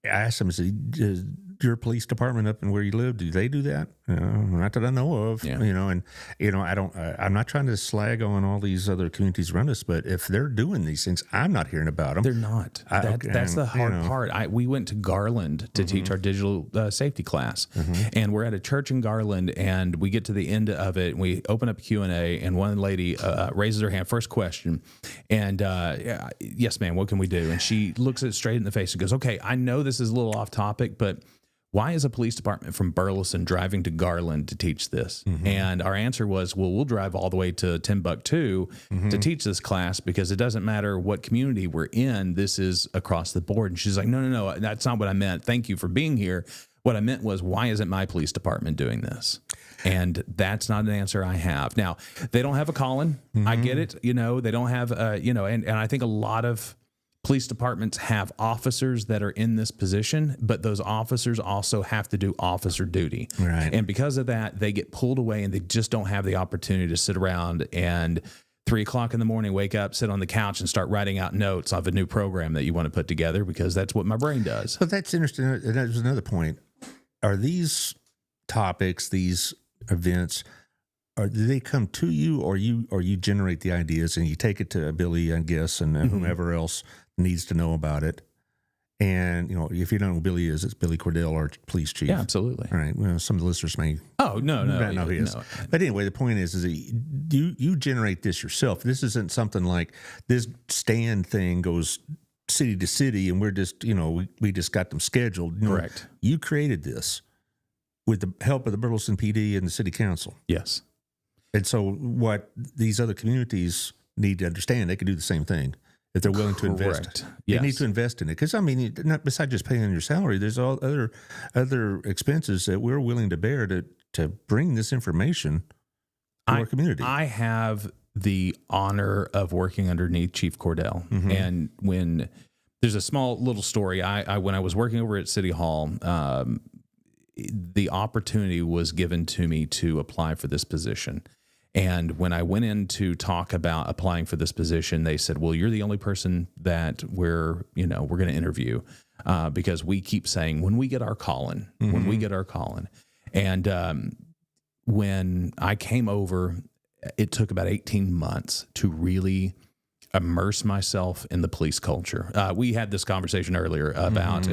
I asked him, I said, your police department up in where you live, do they do that? Not that I know of. Yeah. I'm not trying to slag on all these other communities around us, but if they're doing these things, I'm not hearing about them. They're not. That's the hard part. We went to Garland to teach our digital safety class, and we're at a church in Garland, and we get to the end of it, and we open up Q&A, and one lady raises her hand, first question, and yes, ma'am, what can we do? And she looks it straight in the face and goes, okay, I know this is a little off topic, but why is a police department from Burleson driving to Garland to teach this? And our answer was, well, we'll drive all the way to Timbuktu to teach this class because it doesn't matter what community we're in. This is across the board. And she's like, no, that's not what I meant. Thank you for being here. What I meant was, why isn't my police department doing this? And that's not an answer I have. Now, they don't have a Collin. I get it. They don't have, and I think a lot of police departments have officers that are in this position, but those officers also have to do officer duty. Right. And because of that, they get pulled away and they just don't have the opportunity to sit around and 3 o'clock in the morning, wake up, sit on the couch and start writing out notes of a new program that you want to put together, because that's what my brain does. But that's interesting. And that was another point. Are these topics, these events, do they come to you, or you generate the ideas and you take it to Billy, I guess, and whomever else needs to know about it? And if you don't know who Billy is, it's Billy Cordell, our police chief. Yeah, absolutely. All right. Well, some of the listeners may not know who he is. No. But anyway, the point is that you generate this yourself. This isn't something like this stand thing goes city to city and we're just we just got them scheduled. Correct. You created this with the help of the Burleson PD and the city council. Yes. And so what these other communities need to understand, they can do the same thing if they're willing to invest. Yes. They need to invest in it. Because, not besides just paying your salary, there's all other expenses that we're willing to bear to bring this information to our community. I have the honor of working underneath Chief Cordell. And when there's a small little story, when I was working over at City Hall, the opportunity was given to me to apply for this position. And when I went in to talk about applying for this position, they said, well, you're the only person that we're going to interview because we keep saying, when we get our Collin, when we get our Collin. And when I came over, it took about 18 months to really immerse myself in the police culture. We had this conversation earlier about,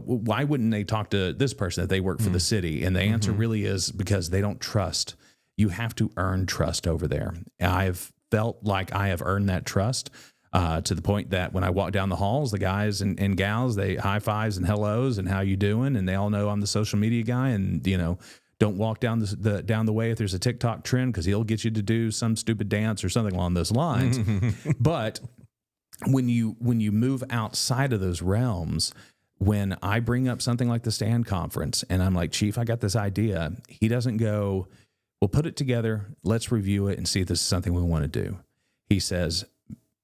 why wouldn't they talk to this person if they work for the city? And the answer really is because they don't trust. You have to earn trust over there. I've felt like I have earned that trust to the point that when I walk down the halls, the guys and gals, they high fives and hellos and how you doing? And they all know I'm the social media guy, and don't walk down the way if there's a TikTok trend, because he'll get you to do some stupid dance or something along those lines. But when you move outside of those realms, when I bring up something like the stand conference and I'm like, Chief, I got this idea, he doesn't go, we'll put it together, let's review it and see if this is something we want to do. He says,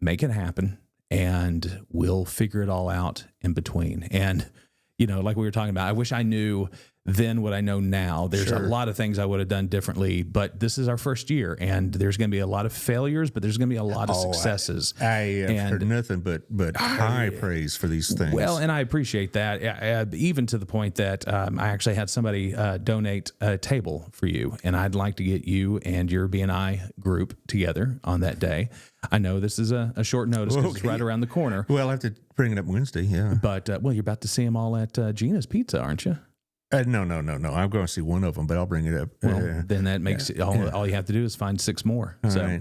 make it happen and we'll figure it all out in between. And, like we were talking about, I wish I knew then what I know now. There's a lot of things I would have done differently, but this is our first year and there's going to be a lot of failures, but there's going to be a lot of successes. I have heard nothing but high praise for these things. Well, and I appreciate that, even to the point that I actually had somebody donate a table for you, and I'd like to get you and your BNI group together on that day. I know this is a short notice because it's right around the corner. Well, I'll have to bring it up Wednesday, yeah. But, you're about to see them all at Gina's Pizza, aren't you? No. I'm going to see one of them, but I'll bring it up. Well, then that makes all you have to do is find 6 more. All so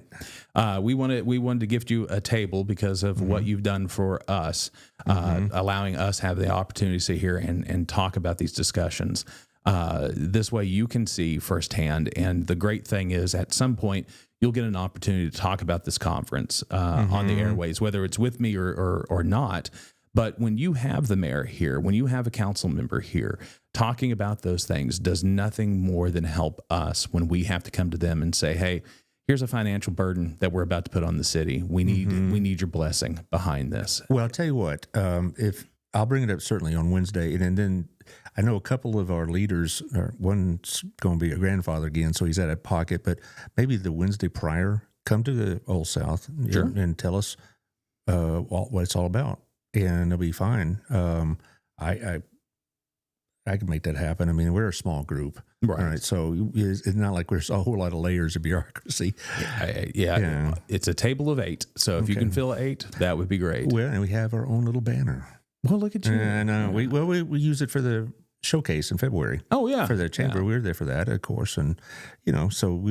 right. We wanted to gift you a table because of what you've done for us, allowing us have the opportunity to sit here and talk about these discussions. This way you can see firsthand. And the great thing is, at some point, you'll get an opportunity to talk about this conference on the airways, whether it's with me or not. But when you have the mayor here, when you have a council member here, talking about those things does nothing more than help us when we have to come to them and say, hey, here's a financial burden that we're about to put on the city. We need your blessing behind this. Well, I'll tell you what, if I'll bring it up certainly on Wednesday, and then I know a couple of our leaders, one's going to be a grandfather again, so he's out of pocket, but maybe the Wednesday prior, come to the Old South and tell us what it's all about. And it'll be fine. I can make that happen. I mean, we're a small group, Right. So it's not like there's a whole lot of layers of bureaucracy. Yeah. It's a table of 8. So if you can fill 8, that would be great. Well, and we have our own little banner. Well, look at you. And we use it for the showcase in February. Oh, yeah. For the chamber. Yeah. We were there for that, of course. And, so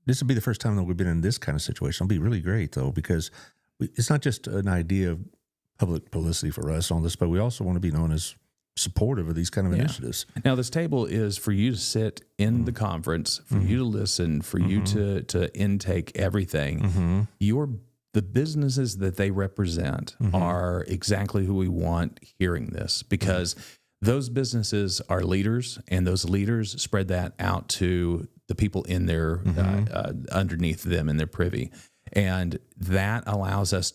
this will be the first time that we've been in this kind of situation. It'll be really great, though, because it's not just an idea of public publicity for us on this, but we also want to be known as supportive of these kind of initiatives. Now, this table is for you to sit in the conference, for you to listen, for you to intake everything. The businesses that they represent are exactly who we want hearing this, because those businesses are leaders, and those leaders spread that out to the people in their underneath them in their privy. And that allows us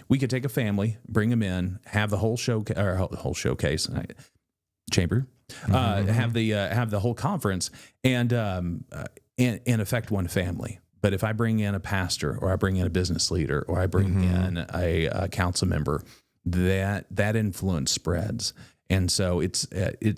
we could take a family, bring them in, have the whole showcase, chamber, have the whole conference, and affect one family. But if I bring in a pastor, or I bring in a business leader, or I bring in a council member, that influence spreads. And so it's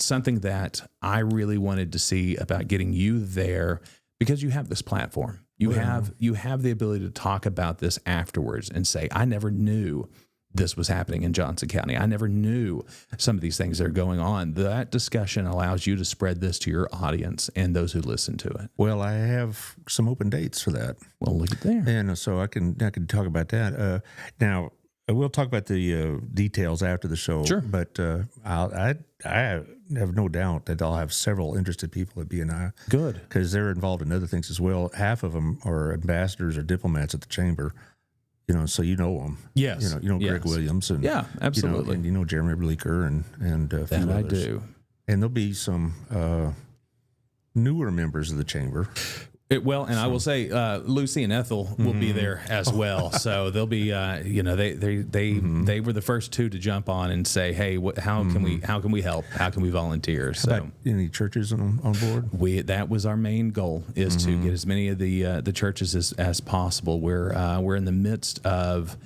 something that I really wanted to see about getting you there, because you have this platform. You have the ability to talk about this afterwards and say, I never knew this was happening in Johnson County. I never knew some of these things that are going on. That discussion allows you to spread this to your audience and those who listen to it. Well, I have some open dates for that. Well, look at there. And so I can talk about that. Now, we'll talk about the details after the show. Sure. But I have no doubt that I'll have several interested people at BNI. Good. Because they're involved in other things as well. Half of them are ambassadors or diplomats at the chamber. So you know them. Yes. Greg Williams. And, yeah, absolutely. And Jeremy Bleeker and a few that others. I do. And there'll be some newer members of the chamber. I will say, Lucy and Ethel will be there as well. So they'll be, they were the first two to jump on and say, hey, how can we help? How can we volunteer? So about any churches on board? That was our main goal, is to get as many of the churches as possible. We're in the midst of.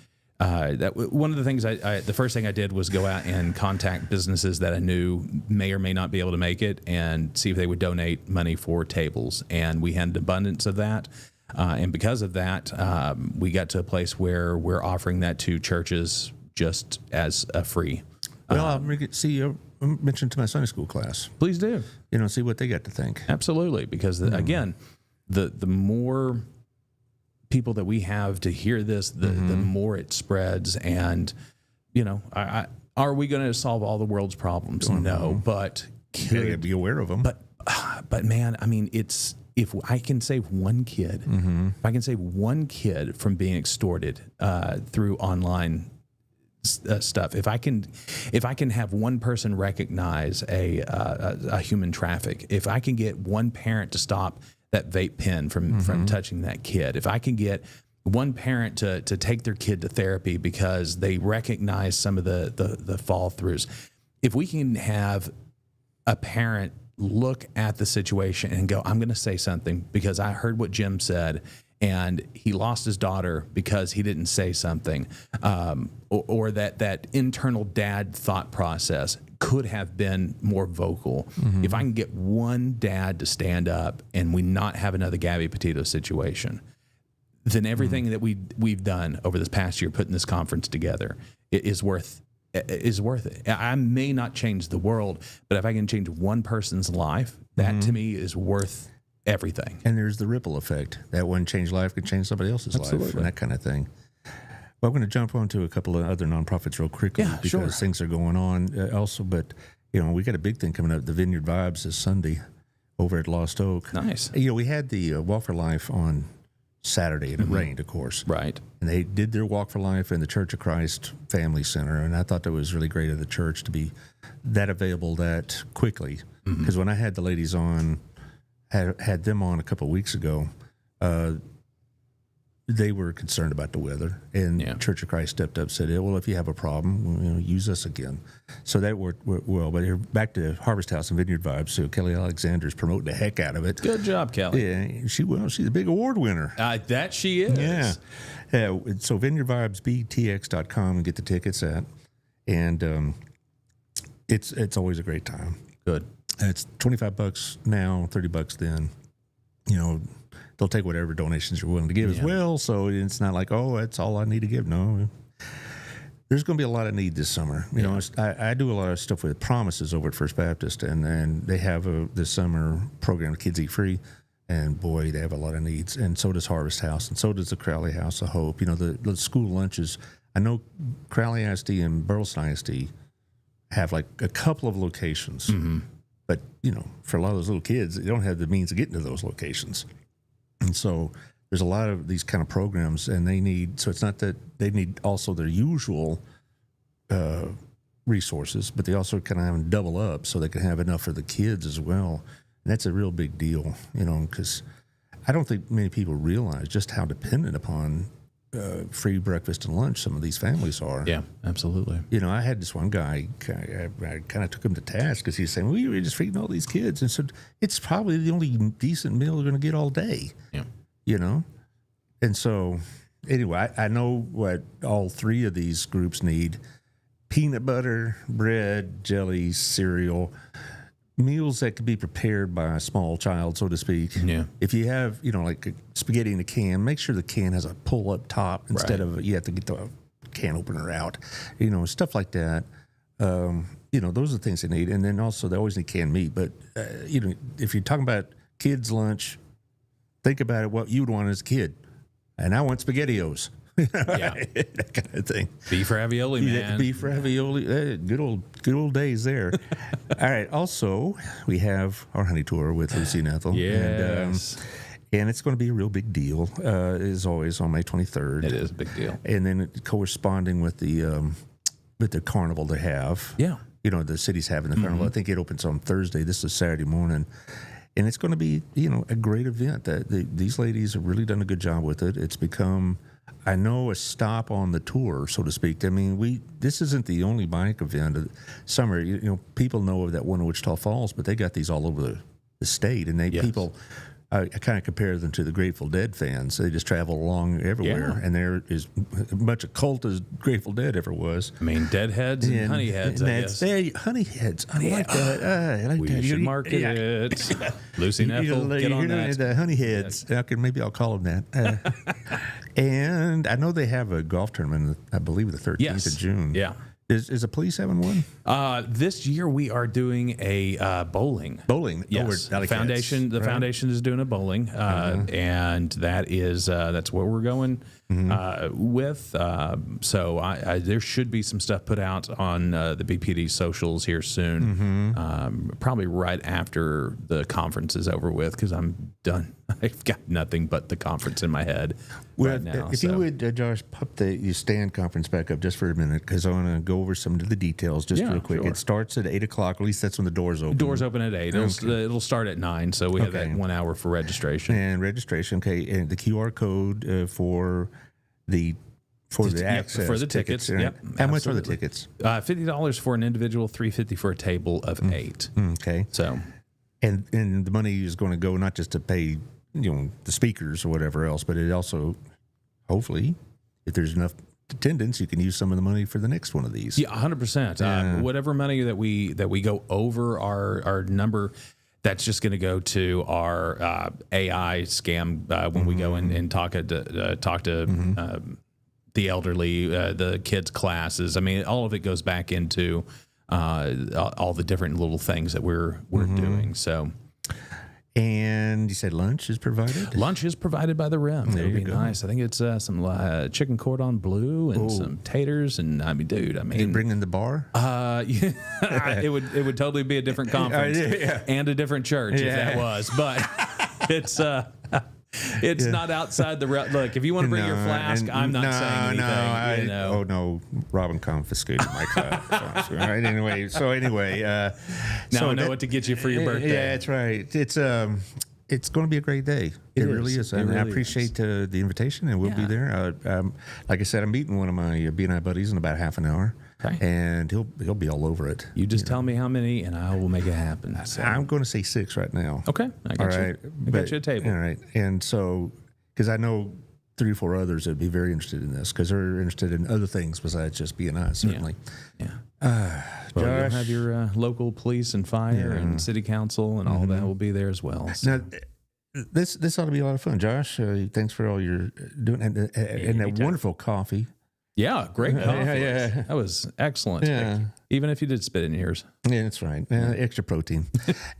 One of the things the first thing I did was go out and contact businesses that I knew may or may not be able to make it, and see if they would donate money for tables. And we had an abundance of that. And because of that, we got to a place where we're offering that to churches just as a free. Well, I'll mention to my Sunday school class. Please do. See what they got to think. Absolutely. Because again, the more people that we have to hear this, the more it spreads. And, are we going to solve all the world's problems? No, but you gotta be aware of them. But man, I mean, if I can save one kid, if I can save one kid from being extorted through online stuff, if I can have one person recognize a human traffic, if I can get one parent to stop that vape pen from touching that kid, if I can get one parent to take their kid to therapy because they recognize some of the fall throughs, if we can have a parent look at the situation and go, I'm going to say something because I heard what Jim said, and he lost his daughter because he didn't say something, or that internal dad thought process could have been more vocal. If I can get one dad to stand up and we not have another Gabby Petito situation, then everything that we've done over this past year, putting this conference together, is worth it. I may not change the world, but if I can change one person's life, that to me is worth everything. And there's the ripple effect. That one changed life could change somebody else's life, and that kind of thing. Well, I'm going to jump on to a couple of other nonprofits real quickly because things are going on also. But, we got a big thing coming up. The Vineyard Vibes this Sunday over at Lost Oak. Nice. We had the Walk for Life on Saturday, and it rained, of course. Right. And they did their Walk for Life in the Church of Christ Family Center. And I thought that was really great of the church to be that available that quickly. Because when I had the ladies on, had them on a couple of weeks ago, they were concerned about the weather, and Church of Christ stepped up and said, well, if you have a problem, use us again. So that worked well. But here, back to Harvest House and Vineyard Vibes. So Kelly Alexander's promoting the heck out of it. Good job, Kelly. Yeah, she's a big award winner. That she is. Yeah. So vineyardvibesbtx.com and get the tickets at. And it's always a great time. Good. It's $25 now, $30 then. They'll take whatever donations you're willing to give as well. So it's not like, oh, that's all I need to give. No, there's going to be a lot of need this summer. I do a lot of stuff with Promises over at First Baptist, and they have this summer program, Kids Eat Free. And boy, they have a lot of needs. And so does Harvest House, and so does the Crowley House of Hope. The school lunches. I know Crowley ISD and Burleson ISD have like a couple of locations. Mm-hmm. But, for a lot of those little kids, they don't have the means of getting to those locations. And so there's a lot of these kind of programs, and so it's not that they need also their usual resources, but they also kind of have them double up so they can have enough for the kids as well. And that's a real big deal, because I don't think many people realize just how dependent upon free breakfast and lunch some of these families are. Yeah, absolutely. I had this one guy, I kind of took him to task because he's saying, we were just feeding all these kids. And so it's probably the only decent meal they're going to get all day. Yeah. And so anyway, I know what all three of these groups need: peanut butter, bread, jelly, cereal, meals that could be prepared by a small child, so to speak. Yeah. If you have, like spaghetti in a can, make sure the can has a pull up top instead of you have to get the can opener out. Stuff like that. Those are the things they need. And then also they always need canned meat. But, if you're talking about kids' lunch, think about it, what you'd want as a kid. And I want SpaghettiOs. That kind of thing. Beef ravioli, man. Beef ravioli. Good old days there. All right. Also, we have our honey tour with Lucy and Ethel. Yes. And it's going to be a real big deal, as always, on May 23rd. It is a big deal. And then corresponding with the carnival they have. Yeah. The city's having the carnival. I think it opens on Thursday. This is Saturday morning. And it's going to be, a great event. These ladies have really done a good job with it. It's become, I know, a stop on the tour, so to speak. I mean, this isn't the only bike event of summer. People know of that one in Wichita Falls, but they got these all over the state. And people, I kind of compare them to the Grateful Dead fans. They just travel along everywhere, and they're as much a cult as Grateful Dead ever was. I mean, Deadheads and Honeyheads, I guess. Honeyheads. I like that. I like we that. should market it. Lucy and Ethel, get on that. The Honeyheads. Okay, maybe I'll call them that. And I know they have a golf tournament, I believe, the 13th of June. Yeah. Is the police having one? This year we are doing a bowling. Bowling. Yes. The foundation is doing a bowling, and that's what we're going with. So there should be some stuff put out on the BPD socials here soon, probably right after the conference is over with, because I'm done. I've got nothing but the conference in my head right now. If you would, Josh, pop the stand conference back up just for a minute, because I want to go over some of the details just real quick. Sure. It starts at 8 o'clock. At least that's when the doors open. Doors open at 8. It'll start at 9, so we have that 1 hour for registration. And registration, and the QR code for the access for the tickets. Right? Yep, How much are the tickets? $50 for an individual, $350 for a table of 8. Okay. So, and the money is going to go not just to pay the speakers or whatever else, but it also, hopefully, if there's enough attendance, you can use some of the money for the next one of these. Yeah, 100%. Whatever money that we go over our number, that's just going to go to our AI scam when we go in and talk to the elderly, the kids' classes. I mean, all of it goes back into all the different little things that we're doing. So. And you said lunch is provided? Lunch is provided by the Rim. It'll be nice. I think it's some chicken cordon bleu and some taters. And I mean, dude, They bring in the bar? It would totally be a different conference and a differerent church if that was. But it's not outside the look. If you want to bring your flask, I'm not saying anything. Oh no, Robin confiscated my class. All right. Anyway, now I know what to get you for your birthday. Yeah, that's right. It's going to be a great day. It really is. And I appreciate the invitation, and we'll be there. Like I said, I'm meeting one of my BNI buddies in about half an hour. Okay. And he'll be all over it. You just tell me how many, and I will make it happen. So. I'm going to say 6 right now. Okay, I got you a table. All right. And so, because I know 3 or 4 others that'd be very interested in this because they're interested in other things besides just BNI, certainly. Yeah. Well, you'll Josh, have your local police and fire and city council and all that will be there as well. So. now, this ought to be a lot of fun. Josh, thanks for all you're doing and that wonderful coffee. Yeah, great coffee. Yeah. That was excellent. Yeah. Even if you did spit in yours. Yeah, that's right. Extra protein.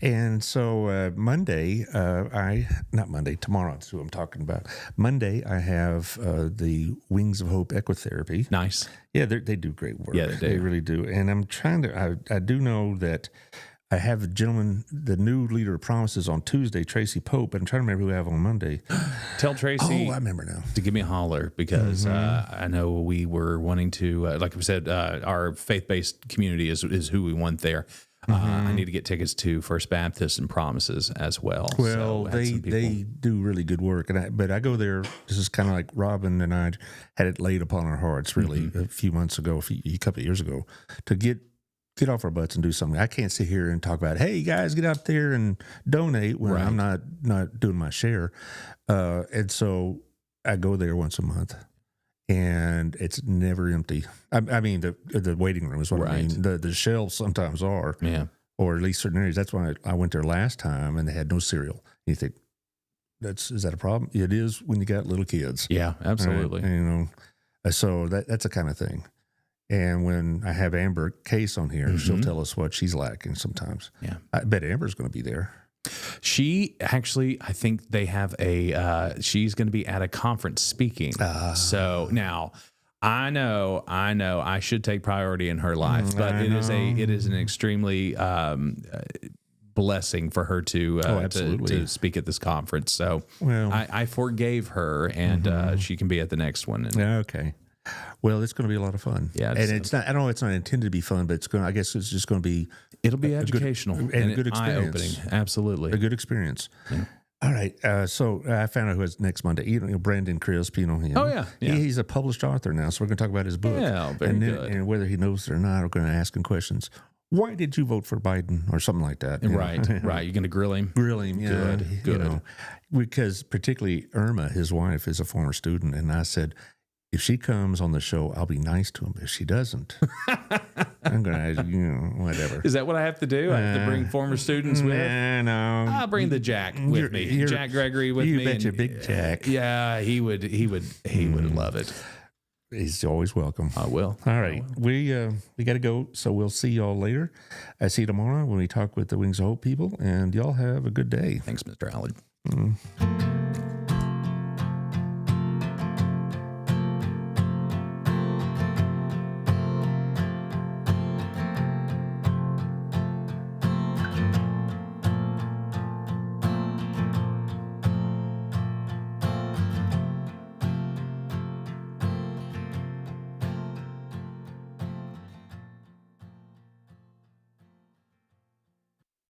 And so Monday, tomorrow, that's who I'm talking about. Monday, I have the Wings of Hope Ecotherapy. Nice. Yeah, they do great work. Yeah, they do. They really do. And I'm trying to, I do know that I have a gentleman, the new leader of Promises on Tuesday, Tracy Pope, but I'm trying to remember who I have on Monday. Tell Tracy Oh, I remember now. to give me a holler because I know we were wanting to, like we said, our faith-based community is who we want there. I need to get tickets to First Baptist and Promises as well. Well, So they do really good work, but I go there. This is kind of like Robin and I had it laid upon our hearts really a few months ago, a couple of years ago, to get off our butts and do something. I can't sit here and talk about, hey, guys, get out there and donate when I'm not doing my share. And so I go there once a month, and it's never empty. I mean, the waiting room is what I mean. The shelves sometimes are, or at least certain areas. That's why I went there last time, and they had no cereal. And you think, is that a problem? It is when you got little kids. Yeah, absolutely. Right? So that's the kind of thing. And when I have Amber Case on here, she'll tell us what she's lacking sometimes. Yeah. I bet Amber's going to be there. She actually, I think they have she's going to be at a conference speaking. So now I know I should take priority in her life, but it is an extremely blessing for her to speak at this conference. So I forgave her, and she can be at the next one. Okay. Well, it's going to be a lot of fun. Yeah, and it's not. I don't know. It's not intended to be fun, but it's going. I guess it's just going to be. It'll be educational and a good experience. Eye-opening. Absolutely, a good experience. Yeah. All right. So I found out who is next Monday. Brandon Crisp. You know him. Oh yeah. He's a published author now, so we're going to talk about his book. Yeah, very good. And whether he knows it or not, we're going to ask him questions. Why did you vote for Biden or something like that? Right. You're going to grill him. Yeah. Good. Because particularly Irma, his wife, is a former student, and I said, if she comes on the show, I'll be nice to him. If she doesn't, I'm going to, whatever. Is that what I have to do? I have to bring former students with? No. I'll bring the Jack with me. Jack Gregory with me. You bet your big Jack. Yeah, he would love it. He's always welcome. I will. All right. We got to go, so we'll see y'all later. I see you tomorrow when we talk with the Wings of Hope people, and y'all have a good day. Thanks, Mr. Allard.